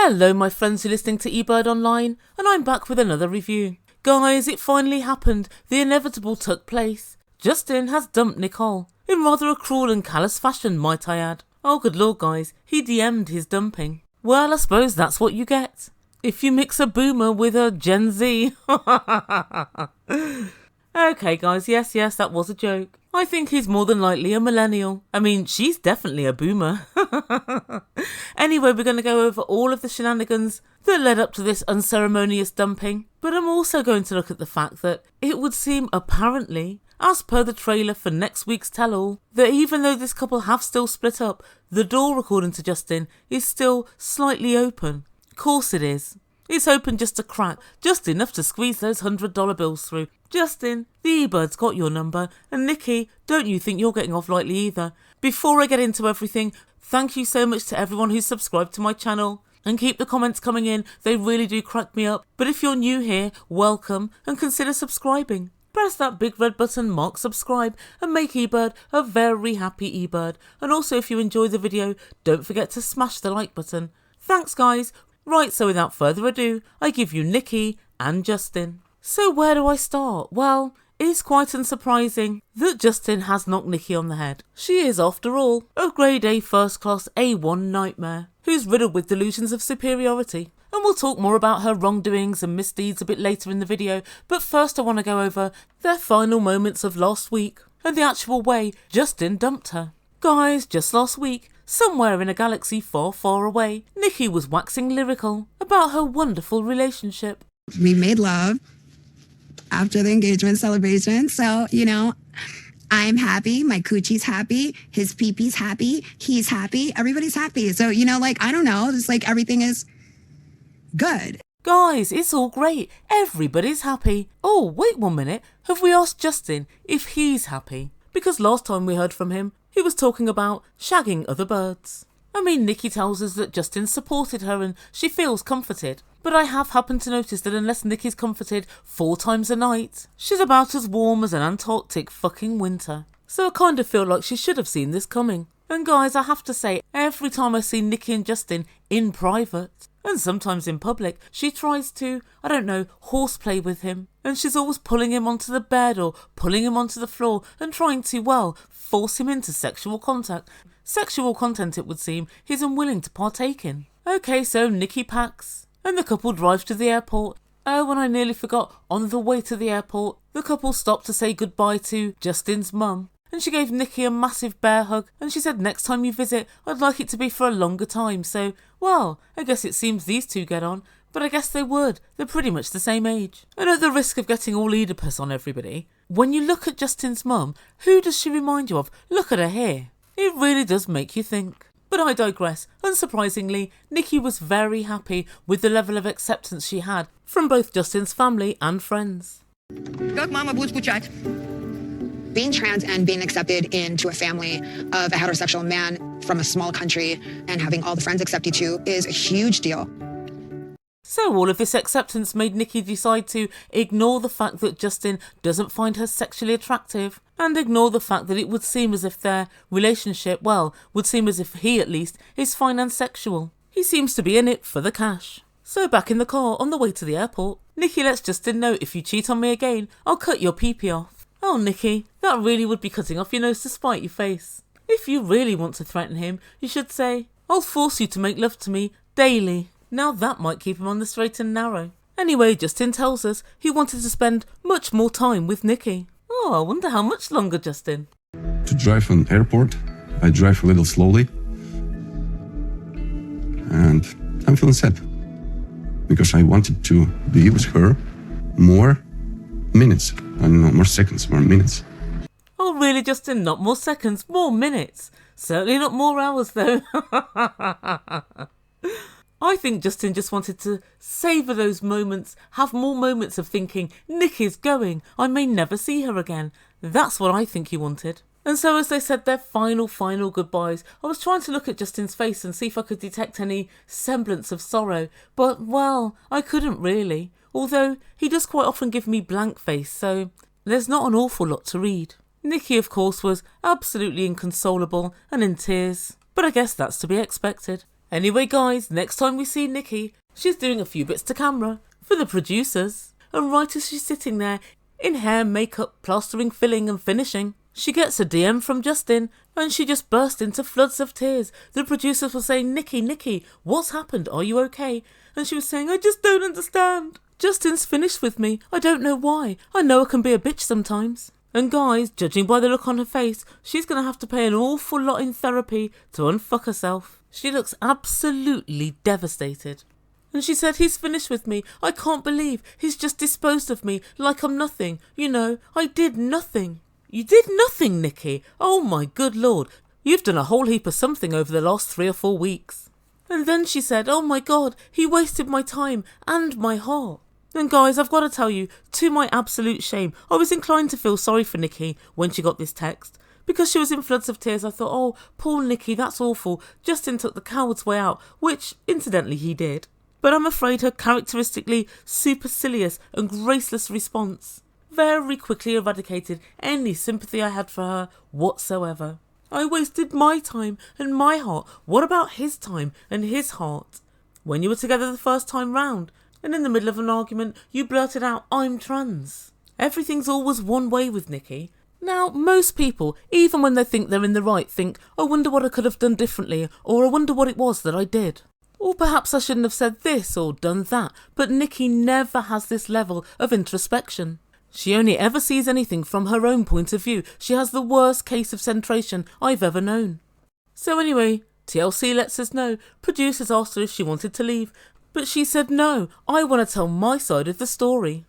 Hello my friends who are listening to Ebird Online, and I'm back with another review. Guys, it finally happened. The inevitable took place. Justin has dumped Nicole, in rather a cruel and callous fashion, might I add. Oh good lord guys, he DM'd his dumping. Well, I suppose that's what you get if you mix a boomer with a Gen Z. Okay guys, yes, that was a joke. I think he's more than likely a millennial. I mean, she's definitely a boomer. Anyway, we're going to go over all of the shenanigans that led up to this unceremonious dumping. But I'm also going to look at the fact that it would seem apparently, as per the trailer for next week's tell-all, that even though this couple have still split up, the door, according to Justin, is still slightly open. Of course it is. It's open just a crack, just enough to squeeze those $100 bills through. Justin, the eBird's got your number, and Nikki, don't you think you're getting off lightly either. Before I get into everything, thank you so much to everyone who's subscribed to my channel. And keep the comments coming in, they really do crack me up. But if you're new here, welcome, and consider subscribing. Press that big red button marked subscribe and make eBird a very happy eBird. And also if you enjoy the video, don't forget to smash the like button. Thanks guys. Right, so without further ado, I give you Nikki and Justin. So where do I start? Well, it's quite unsurprising that Justin has knocked Nikki on the head. She is, after all, a grade A first class A1 nightmare, who's riddled with delusions of superiority. And we'll talk more about her wrongdoings and misdeeds a bit later in the video, but first I want to go over their final moments of last week, and the actual way Justin dumped her. Guys, just last week, somewhere in a galaxy far, far away, Nikki was waxing lyrical about her wonderful relationship. We made love after the engagement celebration, so, I'm happy, my coochie's happy, his pee-pee's happy, he's happy, everybody's happy. So, I don't know, it's like everything is good. Guys, it's all great. Everybody's happy. Oh, wait 1 minute. Have we asked Justin if he's happy? Because last time we heard from him, he was talking about shagging other birds. I mean, Nikki tells us that Justin supported her and she feels comforted. But I have happened to notice that unless Nikki's comforted 4 times a night, she's about as warm as an Antarctic fucking winter. So I kind of feel like she should have seen this coming. And guys, I have to say, every time I see Nikki and Justin in private, and sometimes in public, she tries to, horseplay with him. And she's always pulling him onto the bed or pulling him onto the floor and trying to, force him into sexual contact. Sexual content, it would seem, he's unwilling to partake in. Okay, so Nikki packs, and the couple drive to the airport. Oh, and I nearly forgot, on the way to the airport, the couple stopped to say goodbye to Justin's mum. And she gave Nikki a massive bear hug, and she said next time you visit, I'd like it to be for a longer time. So, well, I guess it seems these two get on, but I guess they would. They're pretty much the same age. And at the risk of getting all Oedipus on everybody, when you look at Justin's mum, who does she remind you of? Look at her hair. It really does make you think. But I digress. Unsurprisingly, Nikki was very happy with the level of acceptance she had from both Justin's family and friends. Как мама будет скучать? Being trans and being accepted into a family of a heterosexual man from a small country and having all the friends accept you too is a huge deal. So all of this acceptance made Nikki decide to ignore the fact that Justin doesn't find her sexually attractive and ignore the fact that it would seem as if their relationship, would seem as if he at least is fine and sexual. He seems to be in it for the cash. So back in the car on the way to the airport, Nikki lets Justin know, if you cheat on me again, I'll cut your pee-pee off. Oh, Nikki, that really would be cutting off your nose to spite your face. If you really want to threaten him, you should say, I'll force you to make love to me daily. Now that might keep him on the straight and narrow. Anyway, Justin tells us he wanted to spend much more time with Nikki. Oh, I wonder how much longer, Justin. To drive an airport, I drive a little slowly. And I'm feeling sad. Because I wanted to be with her more minutes. I don't know, more seconds, more minutes. Oh really, Justin? Not more seconds, more minutes. Certainly not more hours though. I think Justin just wanted to savour those moments, have more moments of thinking, Nikki's going, I may never see her again. That's what I think he wanted. And so as they said their final goodbyes, I was trying to look at Justin's face and see if I could detect any semblance of sorrow. But, well, I couldn't really. Although he does quite often give me blank face, so there's not an awful lot to read. Nikki, of course, was absolutely inconsolable and in tears. But I guess that's to be expected. Anyway guys, next time we see Nikki, she's doing a few bits to camera for the producers. And right as she's sitting there, in hair, makeup, plastering, filling and finishing, she gets a DM from Justin and she just burst into floods of tears. The producers were saying, Nikki, what's happened? Are you okay? And she was saying, I just don't understand. Justin's finished with me. I don't know why. I know I can be a bitch sometimes. And guys, judging by the look on her face, she's going to have to pay an awful lot in therapy to unfuck herself. She looks absolutely devastated. And she said, he's finished with me. I can't believe he's just disposed of me like I'm nothing. You know, I did nothing. You did nothing, Nikki. Oh my good lord. You've done a whole heap of something over the last 3 or 4 weeks. And then she said, oh my god, he wasted my time and my heart. And guys, I've got to tell you, to my absolute shame, I was inclined to feel sorry for Nikki when she got this text. Because she was in floods of tears, I thought, oh, poor Nikki, that's awful. Justin took the coward's way out, which, incidentally, he did. But I'm afraid her characteristically supercilious and graceless response very quickly eradicated any sympathy I had for her whatsoever. I wasted my time and my heart. What about his time and his heart? When you were together the first time round, and in the middle of an argument, you blurted out, I'm trans. Everything's always one way with Nikki. Now, most people, even when they think they're in the right, think, I wonder what I could have done differently, or I wonder what it was that I did. Or perhaps I shouldn't have said this or done that, but Nikki never has this level of introspection. She only ever sees anything from her own point of view. She has the worst case of centration I've ever known. So anyway, TLC lets us know, producers asked her if she wanted to leave, but she said no, I want to tell my side of the story.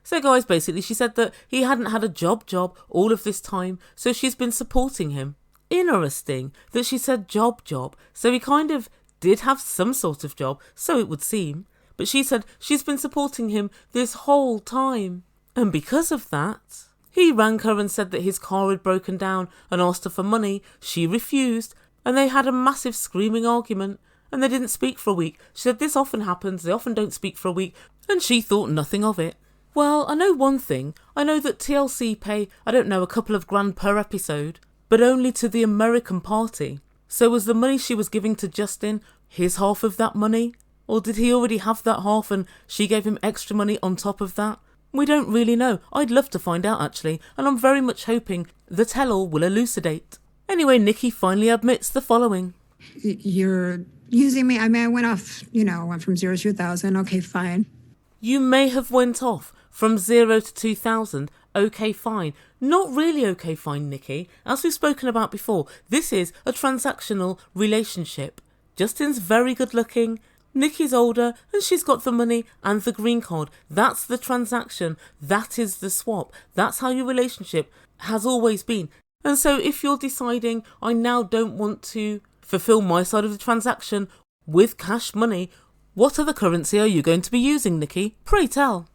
So guys, basically she said that he hadn't had a job all of this time, so she's been supporting him. Interesting that she said job, so he kind of did have some sort of job, so it would seem, but she said she's been supporting him this whole time. And because of that, he rang her and said that his car had broken down and asked her for money. She refused, and they had a massive screaming argument, and they didn't speak for a week. She said this often happens, they often don't speak for a week, and she thought nothing of it. Well, I know one thing. I know that TLC pay, I don't know, a couple of grand per episode, but only to the American party. So was the money she was giving to Justin his half of that money? Or did he already have that half and she gave him extra money on top of that? We don't really know. I'd love to find out actually, and I'm very much hoping the tell-all will elucidate. Anyway, Nikki finally admits the following. You're using me. I mean, I went off, went from 0 to 1,000. Okay, fine. You may have went off from 0 to 2,000. Okay, fine. Not really okay, fine, Nikki. As we've spoken about before, this is a transactional relationship. Justin's very good looking. Nikki's older and she's got the money and the green card. That's the transaction. That is the swap. That's how your relationship has always been. And so if you're deciding, I now don't want to fulfill my side of the transaction with cash money, what other currency are you going to be using, Nikki? Pray tell.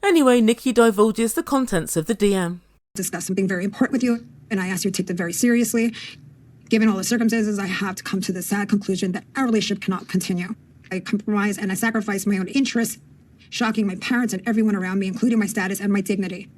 Anyway, Nikki divulges the contents of the DM. Discuss something very important with you, and I ask you to take that very seriously. Given all the circumstances, I have to come to the sad conclusion that our relationship cannot continue. I compromise and I sacrifice my own interests, shocking my parents and everyone around me, including my status and my dignity.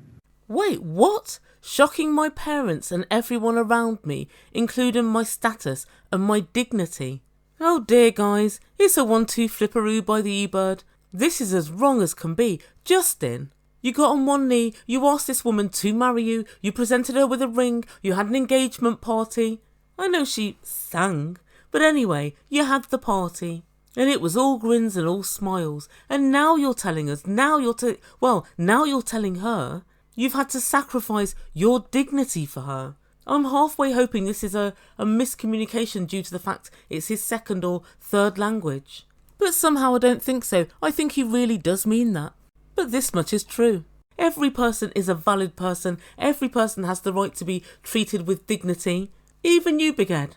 Wait, what? Shocking my parents and everyone around me, including my status and my dignity? Oh dear, guys, it's a 1-2 flipperoo by the Ebird. This is as wrong as can be. Justin, you got on one knee, you asked this woman to marry you, you presented her with a ring, you had an engagement party. I know she sang, but anyway, you had the party. And it was all grins and all smiles. And now you're telling us, now you're telling her, you've had to sacrifice your dignity for her. I'm halfway hoping this is a miscommunication due to the fact it's his second or third language. But somehow I don't think so. I think he really does mean that. But this much is true. Every person is a valid person. Every person has the right to be treated with dignity. Even you, Big Ed.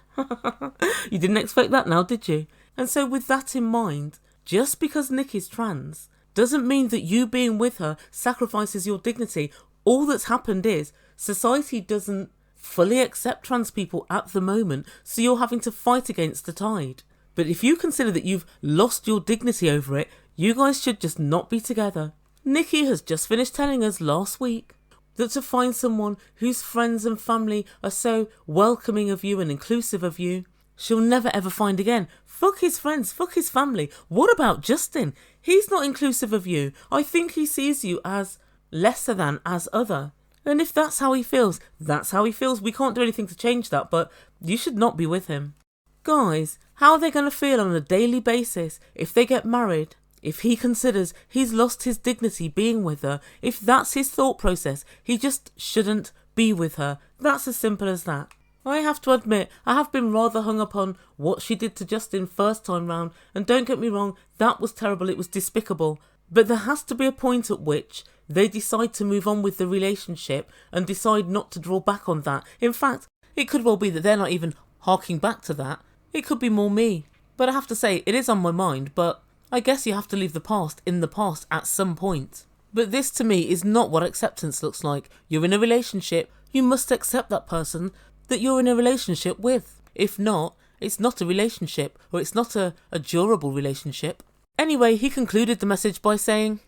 You didn't expect that now, did you? And so with that in mind, just because Nick is trans doesn't mean that you being with her sacrifices your dignity. All that's happened is society doesn't fully accept trans people at the moment, so you're having to fight against the tide. But if you consider that you've lost your dignity over it, you guys should just not be together. Nikki has just finished telling us last week that to find someone whose friends and family are so welcoming of you and inclusive of you, she'll never ever find again. Fuck his friends, fuck his family. What about Justin? He's not inclusive of you. I think he sees you as lesser than, as other. And if that's how he feels, that's how he feels. We can't do anything to change that, but you should not be with him. Guys, how are they going to feel on a daily basis if they get married? If he considers he's lost his dignity being with her, if that's his thought process, he just shouldn't be with her. That's as simple as that. I have to admit, I have been rather hung up on what she did to Justin first time round, and don't get me wrong, that was terrible, it was despicable. But there has to be a point at which they decide to move on with the relationship and decide not to draw back on that. In fact, it could well be that they're not even harking back to that. It could be more me. But I have to say, it is on my mind, but I guess you have to leave the past in the past at some point. But this to me is not what acceptance looks like. You're in a relationship, you must accept that person that you're in a relationship with. If not, it's not a relationship, or it's not a durable relationship. Anyway, he concluded the message by saying,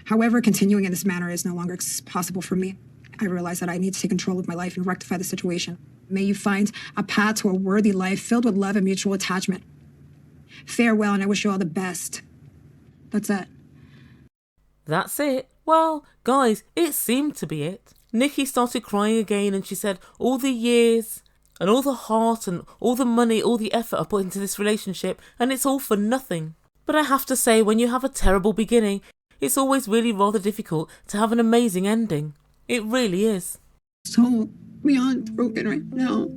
However, continuing in this manner is no longer possible for me. I realize that I need to take control of my life and rectify the situation. May you find a path to a worthy life filled with love and mutual attachment. Farewell, and I wish you all the best. That's it. That's it. Well, guys, it seemed to be it. Nikki started crying again and she said all the years and all the heart and all the money, all the effort I put into this relationship, and it's all for nothing. But I have to say, when you have a terrible beginning, it's always really rather difficult to have an amazing ending. It really is. So beyond broken right now.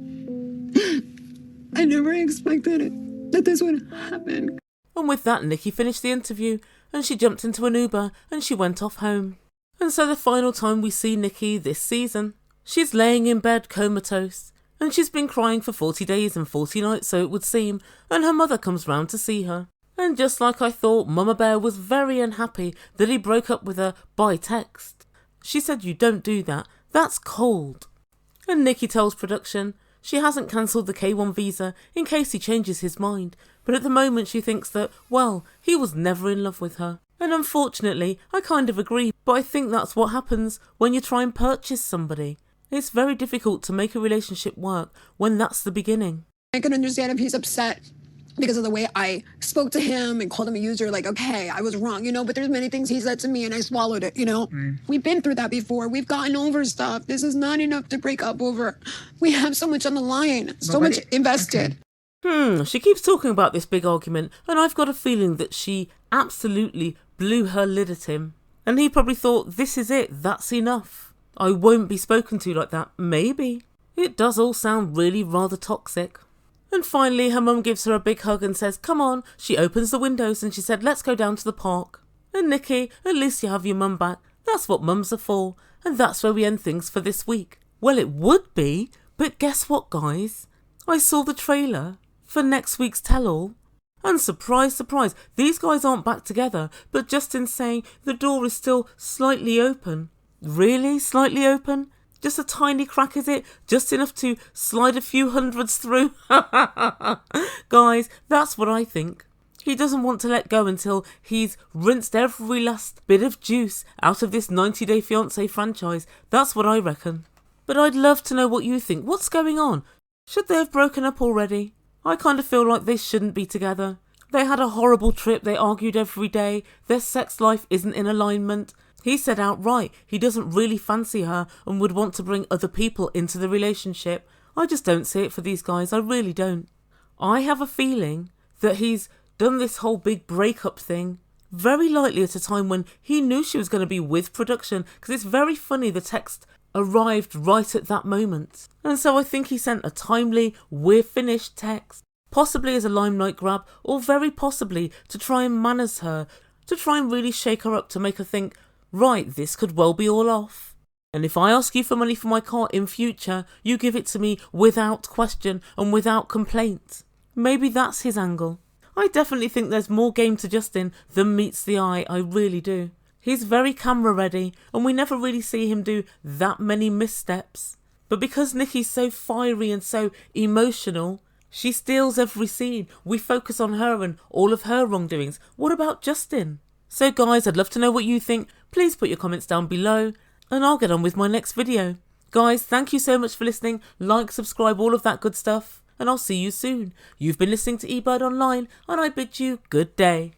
I never expected it, that this would happen. And with that, Nikki finished the interview and she jumped into an Uber and she went off home. And so the final time we see Nikki this season, she's laying in bed comatose and she's been crying for 40 days and 40 nights, so it would seem, and her mother comes round to see her. And just like I thought, Mama Bear was very unhappy that he broke up with her by text. She said, "You don't do that, that's cold." And Nikki tells production she hasn't cancelled the K1 visa in case he changes his mind, but at the moment she thinks that, well, he was never in love with her. And unfortunately, I kind of agree, but I think that's what happens when you try and purchase somebody. It's very difficult to make a relationship work when that's the beginning. I can understand if he's upset because of the way I spoke to him and called him a user, like, okay, I was wrong, but there's many things he said to me and I swallowed it, We've been through that before. We've gotten over stuff. This is not enough to break up over. We have so much on the line, so much invested. She keeps talking about this big argument, and I've got a feeling that she absolutely blew her lid at him. And he probably thought, this is it, that's enough. I won't be spoken to like that. Maybe. It does all sound really rather toxic. And finally, her mum gives her a big hug and says, come on. She opens the windows and she said, let's go down to the park. And Nikki, at least you have your mum back. That's what mums are for. And that's where we end things for this week. Well, it would be, but guess what, guys? I saw the trailer for next week's tell-all. And surprise, surprise, these guys aren't back together, but Justin's saying the door is still slightly open. Really? Slightly open? Just a tiny crack, is it? Just enough to slide a few hundreds through? Guys, that's what I think. He doesn't want to let go until he's rinsed every last bit of juice out of this 90-Day Fiancé franchise. That's what I reckon. But I'd love to know what you think. What's going on? Should they have broken up already? I kind of feel like they shouldn't be together. They had a horrible trip, they argued every day, their sex life isn't in alignment. He said outright he doesn't really fancy her and would want to bring other people into the relationship. I just don't see it for these guys, I really don't. I have a feeling that he's done this whole big breakup thing very likely at a time when he knew she was going to be with production, because it's very funny the text arrived right at that moment. And so I think he sent a timely, we're finished text, possibly as a limelight grab, or very possibly to try and manage her, to try and really shake her up, to make her think, right, this could well be all off. And if I ask you for money for my car in future, you give it to me without question and without complaint. Maybe that's his angle. I definitely think there's more game to Justin than meets the eye, I really do. He's very camera ready and we never really see him do that many missteps. But because Nikki's so fiery and so emotional, she steals every scene. We focus on her and all of her wrongdoings. What about Justin? So guys, I'd love to know what you think. Please put your comments down below and I'll get on with my next video. Guys, thank you so much for listening. Like, subscribe, all of that good stuff. and I'll see you soon. You've been listening to Ebird Online, and I bid you good day.